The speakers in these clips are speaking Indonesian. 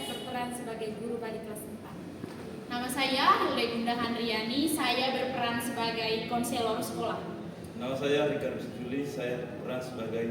berperan sebagai guru balik kelas 4. Nama saya Hulda Bunda Handriani, saya berperan sebagai konselor sekolah. Nama saya Rika Juli, saya berperan sebagai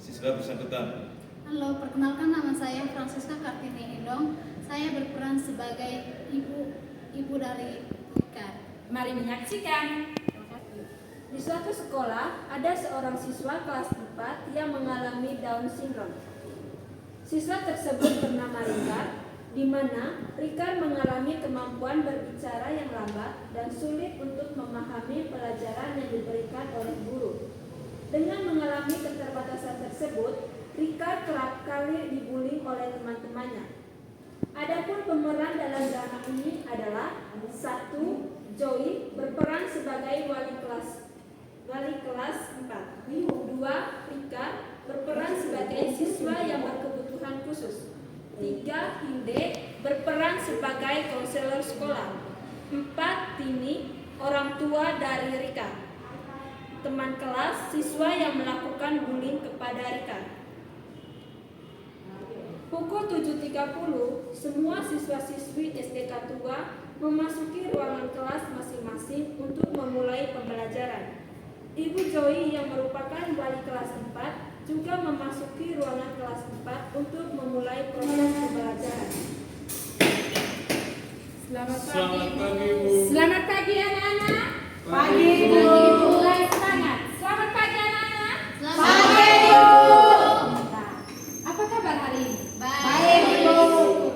siswa bersangkutan. Halo, perkenalkan nama saya Francisca Kartini Indong. Saya berperan sebagai ibu dari Rika. Mari menyaksikan. Di suatu sekolah, ada seorang siswa kelas 4 yang mengalami Down syndrome. Siswa tersebut bernama Rika, di mana Rika mengalami kemampuan berbicara yang lambat dan sulit untuk memahami pelajaran yang diberikan oleh guru. Dengan mengalami keterbatasan tersebut, Rika kerap kali dibully oleh teman-temannya. Adapun pemeran dalam drama ini adalah 1. Joy berperan sebagai wali kelas 4. 2. Rika berperan sebagai siswa yang berkebutuhan khusus. 3. Hinde berperan sebagai konselor sekolah. 4. Tini, orang tua dari Rika, teman kelas siswa yang melakukan bullying kepada Rika. Pukul 7.30, semua siswa-siswi SDK 2 memasuki ruangan kelas masing-masing untuk memulai pembelajaran. Ibu Joy yang merupakan wali kelas 4 juga memasuki ruangan kelas 4 untuk memulai proses pembelajaran. Selamat pagi, Bu. Selamat pagi, anak-anak. Pagi, Bu. Mulai semangat. Selamat pagi, anak-anak. Pagi, Bu. Apa kabar hari ini? Baik, Bu.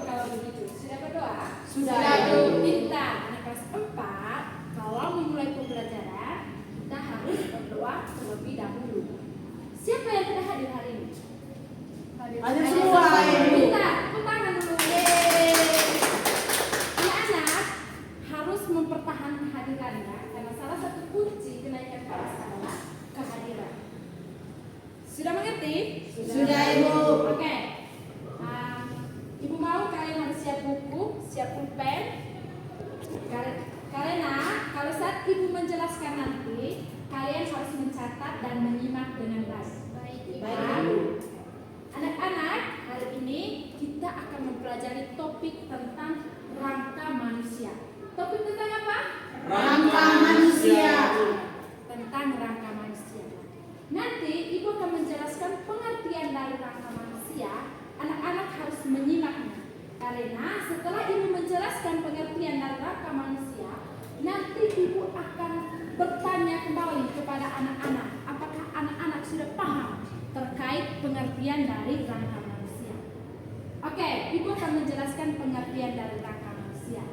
Kalau begitu, sudah berdoa? Sudah, Bu. Bu. Kita anak kelas 4, kalau memulai pembelajaran, kita harus berdoa terlebih dahulu. Siapa yang tidak hadir hari ini? Hadir semua, Ibu. Kita, tepuk tangan dulu. Anak-anak harus mempertahankan kehadirannya karena salah satu kunci kenaikan kelas adalah kehadiran. Sudah mengerti? Sudah, Ibu. Oke. Ibu mau kalian harus siap buku, siap pulpen. Karena kalau saat ibu menjelaskan nanti, kalian harus mencatat dan menyimak dengan baik. Baik. Anak-anak, hari ini kita akan mempelajari topik tentang rangka manusia. Topik tentang apa? Rangka manusia. Tentang rangka manusia. Nanti ibu akan menjelaskan pengertian dari rangka manusia. Anak-anak harus menyimaknya. Karena setelah ibu menjelaskan pengertian dari rangka manusia, nanti ibu akan bertanya kembali kepada anak-anak, apakah anak-anak sudah paham terkait pengertian dari rangka manusia. Oke, ibu akan menjelaskan pengertian dari rangka manusia.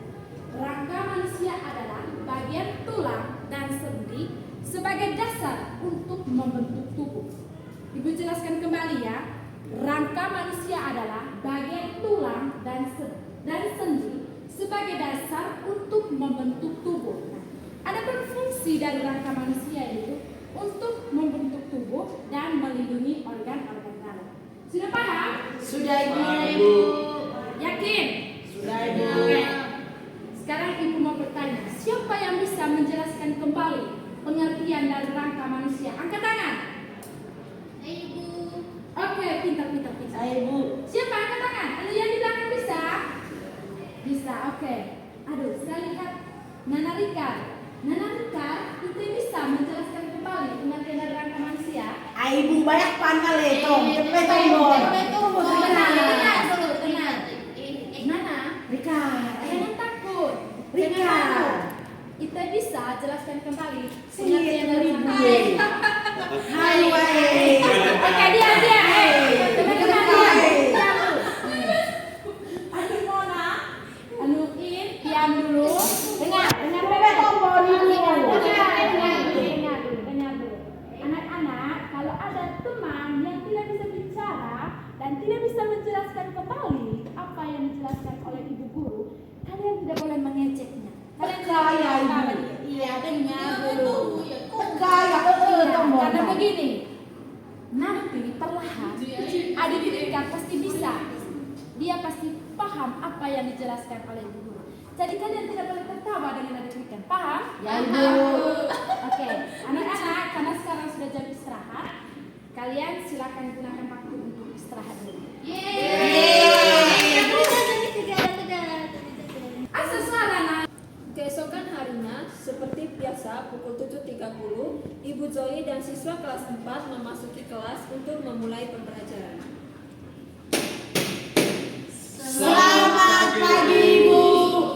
Rangka manusia adalah bagian tulang dan sendi sebagai dasar untuk membentuk tubuh. Ibu jelaskan kembali ya. Rangka manusia adalah bagian tulang dan sendi sebagai dasar untuk membentuk tubuh. Ada berfungsi dari rangka manusia itu untuk membentuk tubuh dan melindungi organ-organ dalam. Sudah paham? Sudah, Ibu. Yakin? Sudah, Ibu. Oke. Sekarang ibu mau bertanya, siapa yang bisa menjelaskan kembali pengertian dari rangka manusia? Angkat tangan. Ibu. Oke, pintar. Saya, Ibu. Siapa angkat tangan? Ada yang di belakang bisa? Bisa, oke. Aduh, saya lihat Nana Rika, itu bisa menjelaskan kembali pengertian dari rangka manusia. Ibu banyak pandal itu. Cepet, Ibu. Tenang. Nana, Rika. jangan takut. Rika. Jangan takut. Kita bisa jelaskan kembali Sini, pengertian dari Ibu. rangka manusia. Hai, wahai. Oke, dia. Teman-teman diam dulu. Aduh, Mona. Anuin, diam dulu. Dengar dulu. Dengar dulu. Anak-anak, kalau ada teman yang tidak bisa bicara dan tidak bisa menjelaskan kembali apa yang dijelaskan oleh ibu guru, kalian tidak boleh mengejeknya. Kalian Kaya, Ibu. Iya, dengar dulu. Kaya, Karena begini, nanti perlahan adik Rika pasti bisa. Dia pasti paham apa yang dijelaskan oleh ibu guru. Jadi kalian tidak boleh tertawa dengan adik Rika. Paham? Ya, Ibu. Oke, anak-anak, karena sekarang sudah jam istirahat, kalian silakan gunakan waktu untuk istirahat dulu. Yeay. Ibu Zoe dan siswa kelas 4 memasuki kelas untuk memulai pembelajaran. Selamat pagi, Ibu.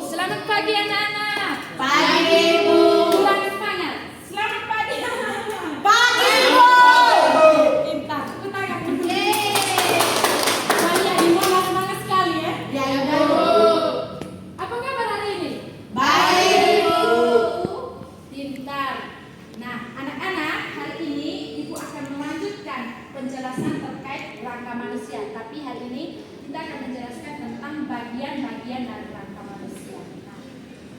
Selamat pagi anak-anak. Pagi, Ibu. Kurang semangat. Selamat pagi anak-anak. Pagi, Ibu. Pintar. Tangan. Saya Ibu semangat sekali ya. Ya, Ibu. Apa kabar hari ini? Baik, Ibu. Pintar. Nah, anak-anak, hari ini Ibu akan melanjutkan penjelasan terkait rangka manusia. Tapi hari ini kita akan menjelaskan tentang bagian-bagian dari rangka manusia. Nah,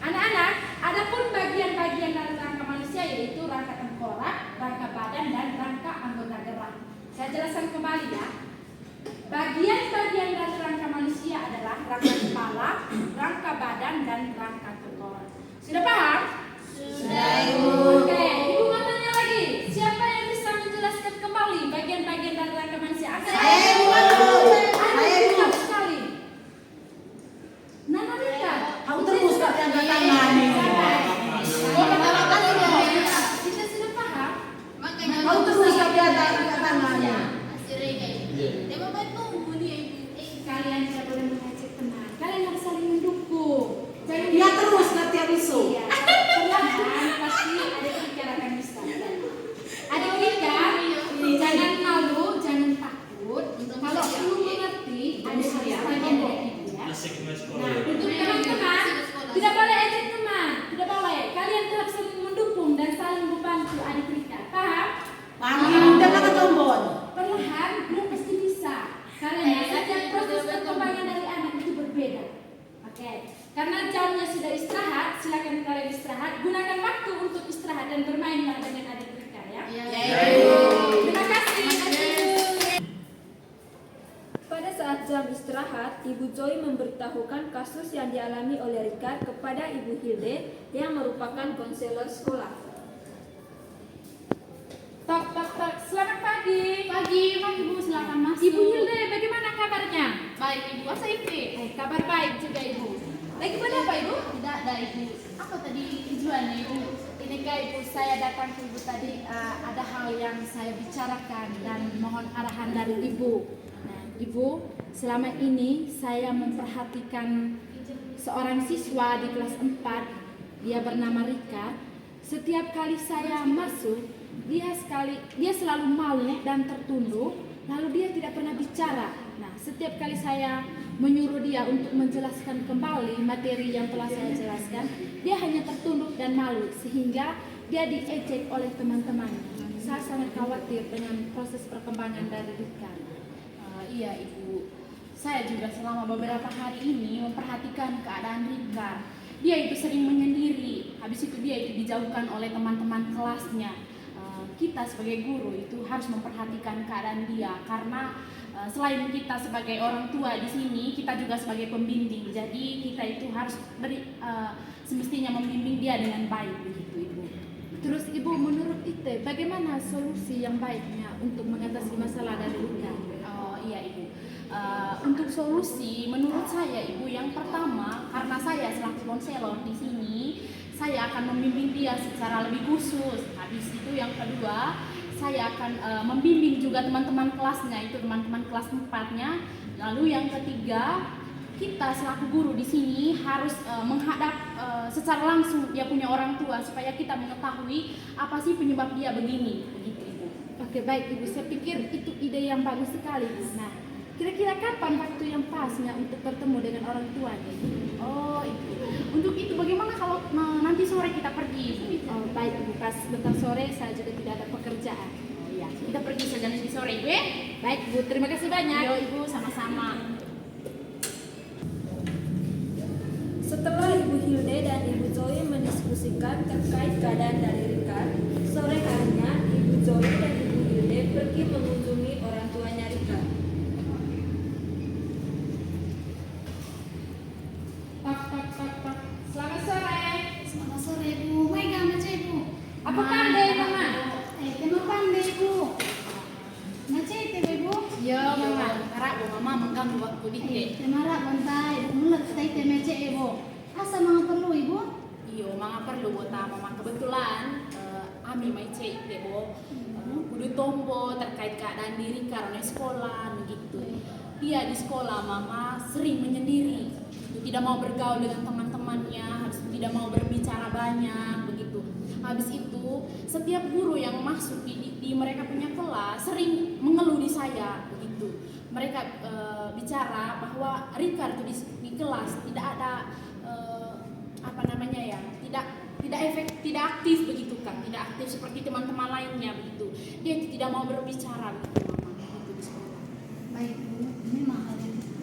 anak-anak, adapun bagian-bagian dari rangka manusia yaitu rangka tengkorak, rangka badan, dan rangka anggota gerak. Saya jelaskan kembali ya. Bagian-bagian dari rangka manusia adalah rangka kepala, rangka badan, dan rangka tengkorak. Sudah paham? Sudah, Ibu. Oke, Ibu mau tanya lagi. Siapa yang bisa menjelaskan kembali bagian-bagian dari rangka manusia? Saya, Ibu. Saya, Ibu. Pintar sekali. Nana Rika. Aku terus gak angkat tangan nih. Oh, kita sudah paham? Aku terus gak angkat tangan. Kalian tidak boleh mengecek teman. Kalian harus saling mendukung. Jangan Dia terus nanti isu. Iya. Perlahan pasti adik Rika akan bisa. Adik Rika, jangan malu, jangan takut. Kalau belum mengerti, adik harus tanya dari ibu ya. Nah, untuk teman-teman, tidak boleh ejek teman, tidak boleh. Kalian harus saling mendukung dan saling membantu adik Rika. Paham? Paham, udah kata tombol. Perlahan, belum pasti bisa. Karena setiap proses perkembangan dari anak itu berbeda. Oke, karena jamnya sudah istirahat, silakan kalian istirahat. Gunakan waktu untuk istirahat dan bermainlah dengan adik Rika ya. Terima kasih. Pada saat jam istirahat, Ibu Zoe memberitahukan kasus yang dialami oleh Rika kepada Ibu Hilde yang merupakan konselor sekolah. Tok tok tok. Selamat pagi. Pagi, Bu, silakan masuk. Ibu Hilde, bagaimana kabarnya? Baik, Ibu. Asa Ibu? Kabar baik juga Ibu. Lagi pada apa Ibu? Tidak ada, Ibu. Apa tadi tujuannya, Ibu? Ini kak Ibu, saya datang ke Ibu tadi ada hal yang saya bicarakan dan mohon arahan dari Ibu. Nah, Ibu, selama ini saya memperhatikan seorang siswa di kelas 4, dia bernama Rika. Setiap kali saya masuk, dia selalu malu dan tertunduk, lalu dia tidak pernah bicara. Nah, setiap kali saya menyuruh dia untuk menjelaskan kembali materi yang telah saya jelaskan, dia hanya tertunduk dan malu sehingga dia diejek oleh teman-teman. Saya sangat khawatir dengan proses perkembangan dari Rika. Iya, Ibu. Saya juga selama beberapa hari ini memperhatikan keadaan Rika. Dia itu sering menyendiri. Habis itu dia itu dijauhkan oleh teman-teman kelasnya. Kita sebagai guru itu harus memperhatikan keadaan dia karena selain kita sebagai orang tua di sini, kita juga sebagai pembimbing. Jadi kita itu harus semestinya membimbing dia dengan baik begitu, Ibu. Terus Ibu, menurut Ite, bagaimana solusi yang baiknya untuk mengatasi masalah dari Rika? Oh iya, Ibu. Untuk solusi, menurut saya, Ibu, yang pertama, karena saya selaku konselor di sini, saya akan membimbing dia secara lebih khusus. Habis itu yang kedua, saya akan membimbing juga teman-teman kelasnya, itu teman-teman kelas 4-nya. Lalu yang ketiga, kita selaku guru di sini harus menghadap secara langsung dia punya orang tua supaya kita mengetahui apa sih penyebab dia begini, begitu, Ibu. Oke, baik Ibu, saya pikir itu ide yang bagus sekali. Nah, kira-kira kapan waktu yang pasnya untuk bertemu dengan orang tuanya? Oh, Ibu. Untuk itu bagaimana kalau nanti sore kita pergi, Ibu? Oh, baik Ibu, pas bentar sore saya juga tidak ada pekerjaan. Oh iya, kita pergi saja nanti sore, Ibu ya? Baik Bu, terima kasih banyak. Yo, Ibu, sama-sama. Setelah Ibu Hilde dan Ibu Zoe mendiskusikan terkait keadaan dari Rika, sore harinya Ibu Zoe dan Ibu Hilde pergi mengunjungi orang tuanya Rika. Tok tok tok tok. Selamat sore. Selamat sore, Bu. Mega macam Ibu. Apa pandai, Mama? Tema pandai, Bu. Macam itu, Ibu. Yo, Mama. Harap Bu, Mama mengganggu waktu dikit. Tema rak bantai. Mulut saya tema cek, Ibu. Asa mga perlu, Ibu? Iyo, manga perlu bota mama kebetulan ami mai cek debo kudu tombo terkait keadaan diri karena sekolah begitu. Dia di sekolah mama sering menyendiri, tidak mau bergaul dengan teman-temannya, harus tidak mau berbicara banyak begitu. Habis itu setiap guru yang masuk di mereka punya kelas sering mengeluh di saya begitu. Mereka bicara bahwa Rika itu di kelas tidak ada tidak aktif begitu kan, tidak aktif seperti teman-teman lainnya begitu. Dia tidak mau berbicara begitu mama begitu di sekolah. Baik Bu, ini memang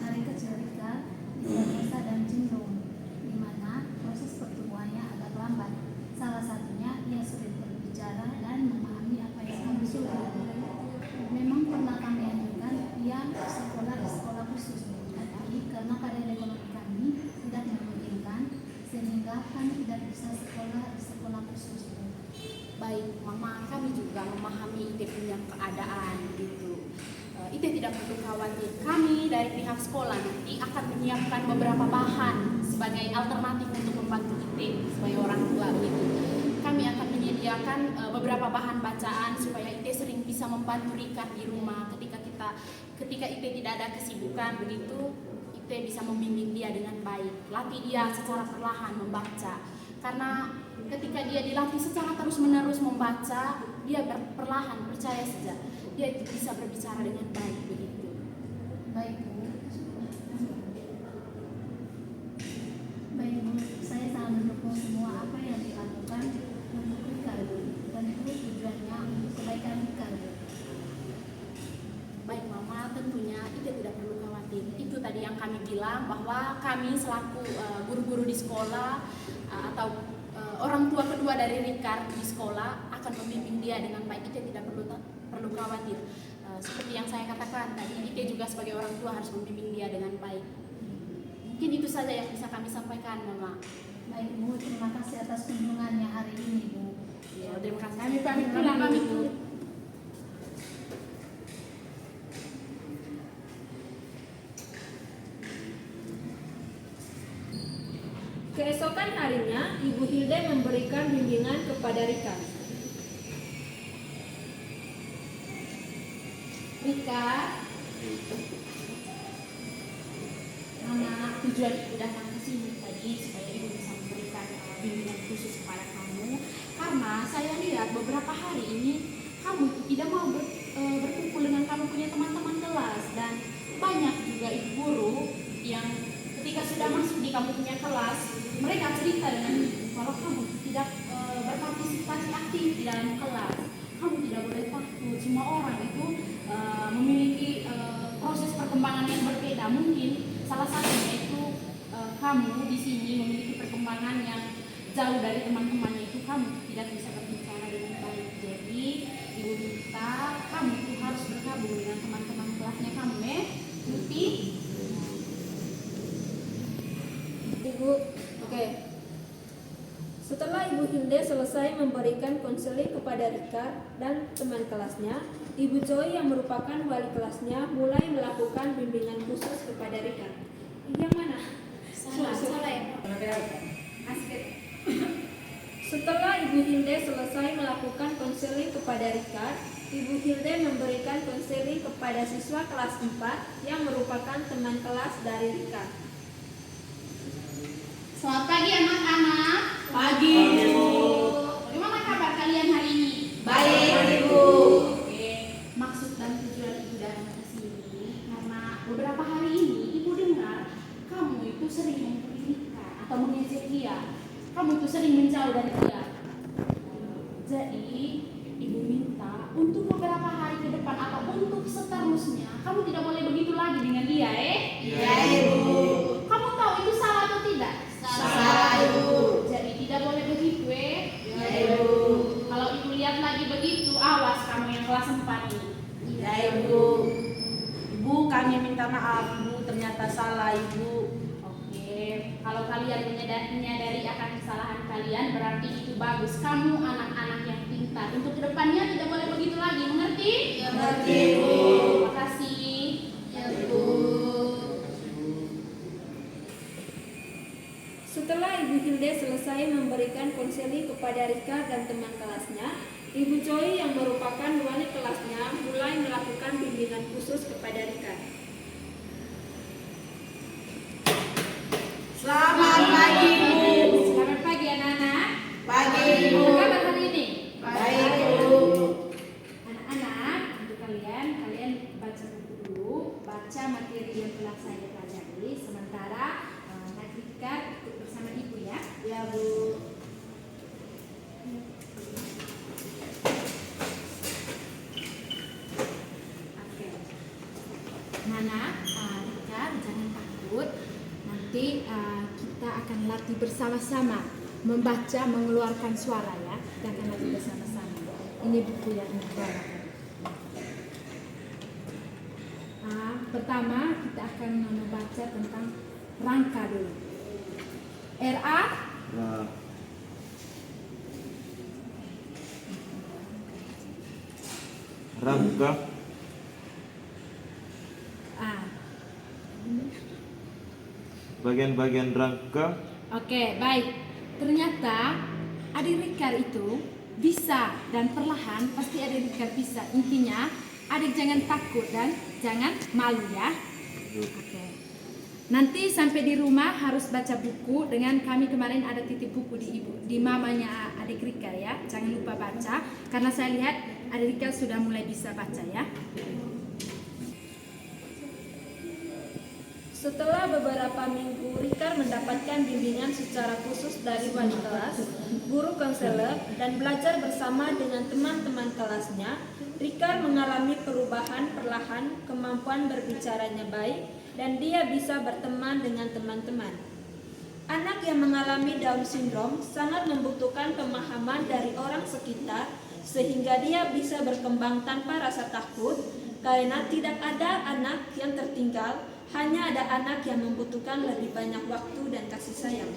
hari kecil Rika dewasa dan cenderung, di mana proses pertumbuhannya agak lambat. Salah satunya ia sulit berbicara dan memahami apa yang kami suruh. Memang pernah kami anjurkan ia sekolah di sekolah khusus, tapi karena keadaan ekonomi kami tidak memungkinkan, sehingga kami tidak bisa sekolah di sekolah khusus. Baik mama, kami juga memahami Ite punya keadaan gitu. Ite tidak perlu khawatir, kami dari pihak sekolah nanti akan menyiapkan beberapa bahan sebagai alternatif untuk membantu Ite sebagai orang tua gitu. Kami akan menyediakan beberapa bahan bacaan supaya Ite sering bisa membantu Rika di rumah ketika Ite tidak ada kesibukan begitu. Ite bisa membimbing dia dengan baik, latih dia secara perlahan membaca. Karena ketika dia dilatih secara terus-menerus membaca, dia perlahan percaya saja dia itu bisa berbicara dengan baik begitu. Baik Bu. Baik Bu, saya sangat mendukung semua apa yang dilakukan untuk Rika, dan itu tujuannya untuk kebaikan Rika. Baik mama, tentunya Ite tidak perlu khawatir. Itu tadi yang kami bilang bahwa kami selaku guru-guru di sekolah atau orang tua kedua dari Rika di sekolah akan membimbing dia dengan baik. Ite tidak perlu khawatir. Seperti yang saya katakan tadi, Ite juga sebagai orang tua harus membimbing dia dengan baik. Mungkin itu saja yang bisa kami sampaikan mama. Baik Bu, terima kasih atas kunjungannya hari ini Bu. Ya, terima kasih. Kami pamit pulang kami Bu. Keesokan harinya, Ibu Hilde memberikan bimbingan kepada Rika. Rika, karena tujuan ibu datang ke sini tadi supaya ibu bisa memberikan bimbingan khusus kepada kamu. Karena saya lihat beberapa hari ini kamu tidak mau berkumpul dengan kamu punya teman-teman kelas, dan banyak juga ibu guru yang ketika sudah masuk di kamu punya kelas, mereka cerita dengan ibu kalau kamu tidak berpartisipasi aktif di dalam kelas. Kamu tidak boleh takut, semua orang itu memiliki proses perkembangan yang berbeda. Mungkin salah satunya itu kamu di sini memiliki perkembangan yang jauh dari teman-temannya, itu kamu tidak bisa berbicara dengan baik. Jadi ibu minta kamu itu harus bergabung dengan teman-teman kelasnya kamu, ngerti? Ibu, oke. Setelah Ibu Hilde selesai memberikan konseling kepada Rika dan teman kelasnya, Ibu Joy yang merupakan wali kelasnya mulai melakukan bimbingan khusus kepada Rika. Yang mana? Salah ya. Setelah Ibu Hilde selesai melakukan konseling kepada Rika, Ibu Hilde memberikan konseling kepada siswa kelas 4 yang merupakan teman kelas dari Rika. Selamat pagi anak-anak. Pagi Bu. Bagaimana kabar kalian hari ini? Baik Bu. Oke, maksud dan tujuan ibu datang ke sini karena beberapa hari ini ibu dengar kamu itu sering mengkritikkan atau mengejek dia. Kamu itu sering menjauh dari dia. Jadi ibu minta untuk beberapa hari ke depan atau untuk seterusnya kamu tidak boleh begitu lagi dengan dia, Iya Ibu. Kamu tahu itu salah atau tidak? Salah Ibu. Jadi tidak boleh begitu, Iya Ibu. Kalau ibu lihat lagi begitu, awas kamu yang kelas 4 ini. Iya Ibu. Ibu, kami minta maaf Ibu, ternyata salah Ibu. Oke, kalau kalian menyadari akan kesalahan kalian, berarti itu bagus. Kamu anak-anak yang pintar. Untuk kedepannya tidak boleh begitu lagi, mengerti? Mengerti, Bu. Terima kasih. Ya Bu. Setelah Ibu Hilde selesai memberikan konseling kepada Rika dan teman kelasnya, Ibu Choi yang merupakan wali kelasnya mulai melakukan bimbingan khusus kepada Rika. Selamat pagi, Bu. Selamat pagi anak-anak. Pagi, Apa Bu. kabar hari ini? Baik, Bu. Anak-anak, untuk kalian baca buku dulu, baca materi yang telah saya pelajari. Sementara Nak Rika ikut bersama ibu ya. Ya, Bu. Oke. Nana, Rika, jangan takut. Nanti kita akan latih bersama-sama membaca, mengeluarkan suara ya. Kita akan latih bersama-sama. Ini buku yang dibawa. Pertama kita akan membaca tentang rangka dulu. RA Rangka. Bagian-bagian rangka. Oke, baik. Ternyata adik Rikar itu bisa dan perlahan pasti adik Rikar bisa. Intinya adik jangan takut dan jangan malu ya. Oke. Nanti sampai di rumah harus baca buku dengan kami kemarin ada titip buku di mamanya adik Rikar ya. Jangan lupa baca karena saya lihat adik Rikar sudah mulai bisa baca ya. Setelah beberapa minggu, Rika mendapatkan bimbingan secara khusus dari wali kelas, guru konselor, dan belajar bersama dengan teman-teman kelasnya. Rika mengalami perubahan perlahan, kemampuan berbicaranya baik, dan dia bisa berteman dengan teman-teman. Anak yang mengalami Down syndrome sangat membutuhkan pemahaman dari orang sekitar, sehingga dia bisa berkembang tanpa rasa takut, karena tidak ada anak yang tertinggal. Hanya ada anak yang membutuhkan lebih banyak waktu dan kasih sayang.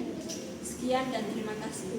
Sekian dan terima kasih.